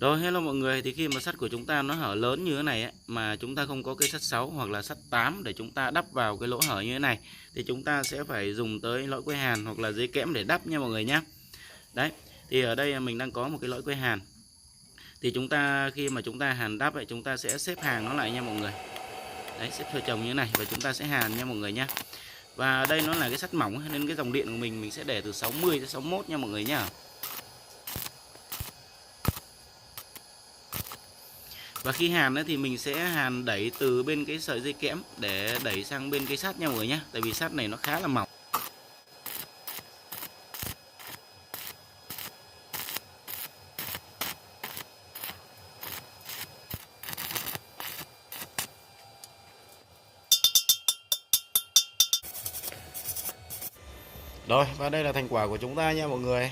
Rồi, hello mọi người, thì khi mà sắt của chúng ta nó hở lớn như thế này ấy, mà chúng ta không có cái sắt 6 hoặc là sắt 8 để chúng ta đắp vào cái lỗ hở như thế này, thì chúng ta sẽ phải dùng tới lõi que hàn hoặc là giấy kẽm để đắp nha mọi người nhé. Đấy, thì ở đây mình đang có một cái lõi que hàn. Thì chúng ta khi mà chúng ta hàn đắp ấy, chúng ta sẽ xếp hàng nó lại nha mọi người. Đấy, xếp theo chồng như thế này và chúng ta sẽ hàn nha mọi người nhé. Và đây nó là cái sắt mỏng nên cái dòng điện của mình sẽ để từ 60 đến 61 nha mọi người nhé. Và khi hàn ấy, thì mình sẽ hàn đẩy từ bên cái sợi dây kẽm để đẩy sang bên cái sắt nha mọi người nhé. Tại vì sắt này nó khá là mỏng. Rồi, và đây là thành quả của chúng ta nha mọi người.